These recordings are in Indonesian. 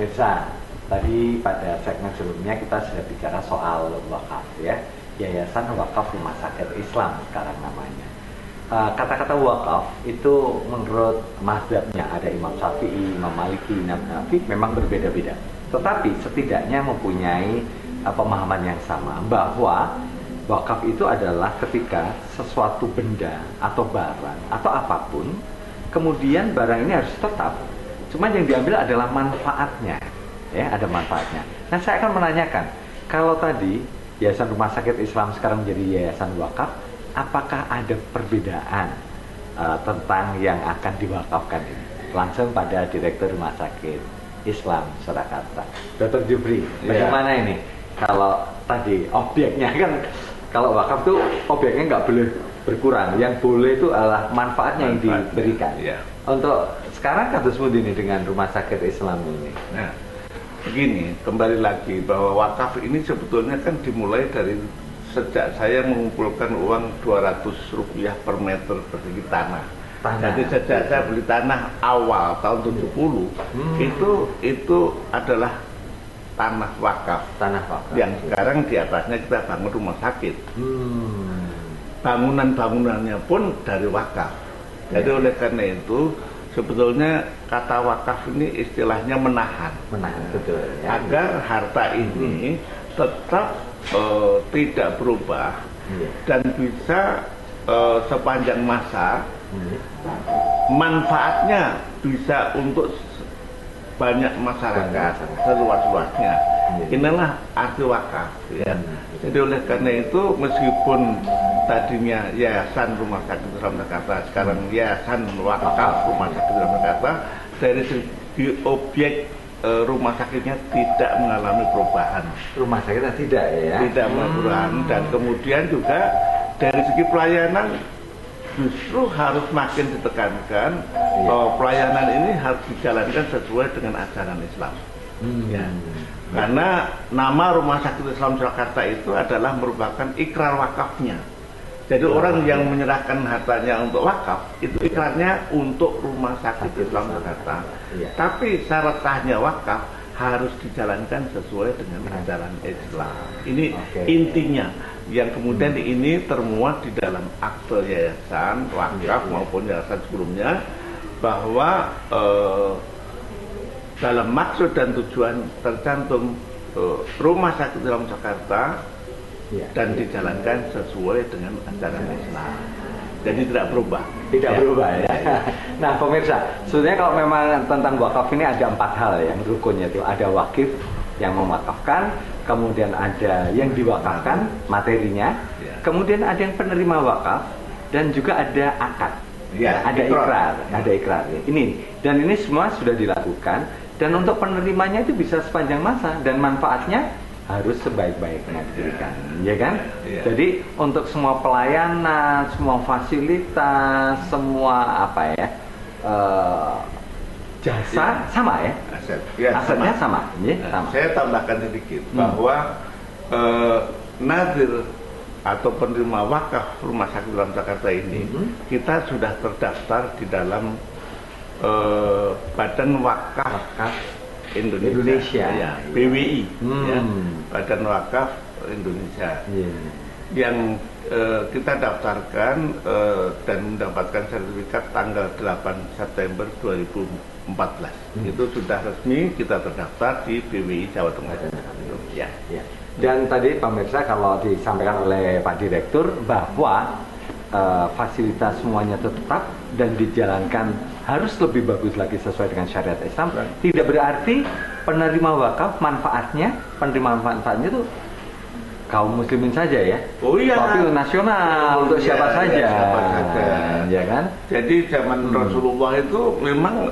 pemirsa, tadi pada segmen sebelumnya kita sudah bicara soal wakaf ya, Yayasan Wakaf Rumah Sakit Islam sekarang namanya. Kata-kata wakaf itu menurut mazhabnya ada Imam Syafi'i, Imam Maliki, Imam Hanafi memang berbeda-beda. Tetapi setidaknya mempunyai pemahaman yang sama bahwa wakaf itu adalah ketika sesuatu benda atau barang atau apapun, kemudian barang ini harus tetap. Cuma yang diambil adalah manfaatnya, ya ada manfaatnya. Nah saya akan menanyakan, kalau tadi Yayasan Rumah Sakit Islam sekarang menjadi Yayasan Wakaf, apakah ada perbedaan tentang yang akan diwakafkan ini? Langsung pada Direktur Rumah Sakit Islam Surakarta, Dr. Jufri, bagaimana ini? Kalau tadi objeknya kan, kalau wakaf tuh objeknya nggak boleh berkurang, yang boleh itu adalah manfaatnya yang diberikan. Untuk sekarang kasus ini dengan Rumah Sakit Islam ini. Nah, begini, kembali lagi bahwa wakaf ini sebetulnya kan dimulai dari sejak saya mengumpulkan uang 200 rupiah per meter persegi tanah. Jadi sejak saya beli tanah awal tahun 70, itu adalah tanah wakaf. Tanah wakaf. Yang sekarang di atasnya kita bangun rumah sakit. Bangunan-bangunannya pun dari wakaf. Jadi oleh karena itu sebetulnya kata wakaf ini istilahnya menahan, betul, ya. Agar harta ini tetap tidak berubah dan bisa sepanjang masa manfaatnya bisa untuk banyak masyarakat seluas-luasnya. Inilah arti wakaf, ya. Jadi oleh karena itu meskipun tadinya Yayasan Rumah Sakit Islam Jakarta, sekarang Yayasan Wakaf Rumah Sakit Islam Jakarta, dari segi objek rumah sakitnya tidak mengalami perubahan. Rumah sakitnya tidak ya? Tidak mengalami perubahan, dan kemudian juga dari segi pelayanan justru harus makin ditekankan bahwa pelayanan ini harus dijalankan sesuai dengan ajaran Islam. Ya. Karena nama Rumah Sakit Islam Surakarta itu adalah merupakan ikrar wakafnya. Jadi orang yang menyerahkan hartanya untuk wakaf itu ikrarnya untuk Rumah Sakit Islam Surakarta. Tapi syarat sahnya wakaf harus dijalankan sesuai dengan ajaran Islam. Ini intinya yang kemudian ini termuat di dalam akte yayasan wakaf maupun yayasan sebelumnya, bahwa dalam maksud dan tujuan tercantum Rumah Sakit Islam Jakarta dan dijalankan sesuai dengan ajaran Islam. Jadi tidak berubah. Tidak berubah ya. Nah pemirsa, sebenarnya kalau memang tentang wakaf ini ada 4 hal yang rukunnya itu. Ada wakif yang mewakafkan, kemudian ada yang diwakafkan materinya, kemudian ada yang penerima wakaf, dan juga ada akad. Ada ikrar, ada ikrar. Ini dan ini semua sudah dilakukan, dan untuk penerimanya itu bisa sepanjang masa dan manfaatnya harus sebaik-baiknya diberikan, ya kan? Jadi untuk semua pelayanan, semua fasilitas, semua apa ya, jasa sama ya? Asetnya sama. Sama. Saya tambahkan sedikit bahwa nadir atau penerima wakaf Rumah Sakit Islam Jakarta ini kita sudah terdaftar di dalam Badan Wakaf Indonesia, ya, BWI, ya, Badan Wakaf Indonesia, yang kita daftarkan dan mendapatkan sertifikat tanggal 8 September 2014. Itu sudah resmi kita terdaftar di BWI Jawa Tengah. Ya. Dan tadi pemirsa kalau disampaikan oleh Pak Direktur bahwa fasilitas semuanya tetap dan dijalankan harus lebih bagus lagi sesuai dengan syariat Islam. Tidak berarti penerima wakaf penerima manfaatnya itu kaum muslimin saja ya. Tapi nasional untuk siapa saja. Ya kan? Jadi zaman Rasulullah itu memang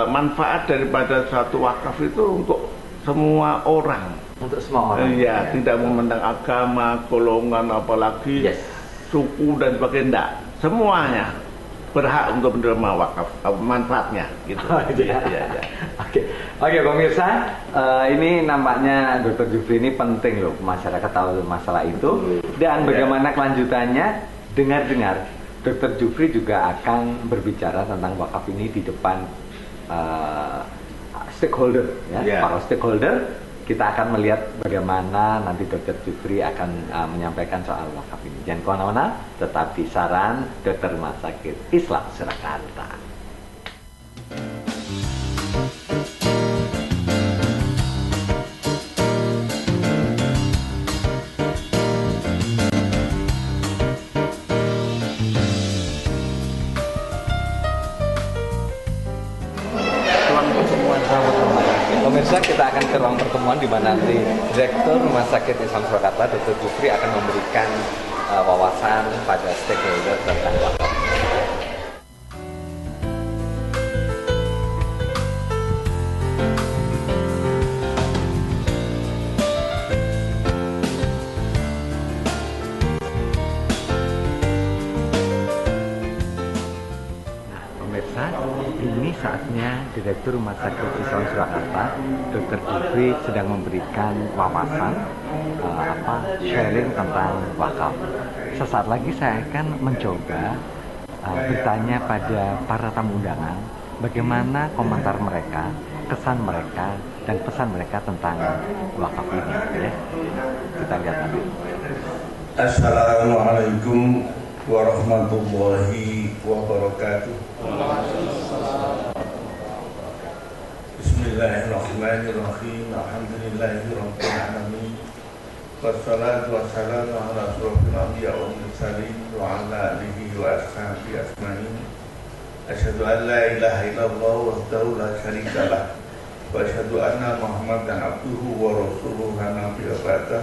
manfaat daripada suatu wakaf itu untuk semua orang. Untuk semua orang. Ya, tidak memandang agama, golongan, apalagi suku dan sebagainya. Enggak. Semuanya berhak untuk menerima wakaf manfaatnya gitu. Oke pemirsa, ini nampaknya Dr. Jufri ini penting loh masyarakat tahu masalah itu. Dan bagaimana kelanjutannya, dengar-dengar Dr. Jufri juga akan berbicara tentang wakaf ini di depan stakeholder, ya, Yeah. para stakeholder. Kita akan melihat bagaimana nanti Dr. Jufri akan menyampaikan soal wakaf ini. Jangan kemana-mana, tetap di Saran Dokter Rumah Sakit Islam Surakarta. Pemirsa, kita akan ke ruang pertemuan di mana nanti Direktur Rumah Sakit Islam Surakarta, Dr. Jufri, akan memberikan wawasan pada stakeholder tentang wakaf. Ini saatnya Direktur Rumah Sakit Islam Surakarta, Dr. Jufri, sedang memberikan wawasan sharing tentang wakaf. Sesaat lagi saya akan mencoba bertanya pada para tamu undangan bagaimana komentar mereka, kesan mereka, dan pesan mereka tentang wakaf ini. Ya. Kita lihat nanti. Assalamualaikum warahmatullahi wabarakatuh. Bismillahirrahmanirrahim. Alhamdulillahirabbil alamin. Wassalatu wassalamu ala asyrofil anbiya wal mursalin wa ala alihi wa ashabihi ajmain. Asyhadu an la ilaha illallah wahdahu la syarika lah wa asyhadu anna Muhammadan abduhu wa rasuluhu la nabiyya ba'dah.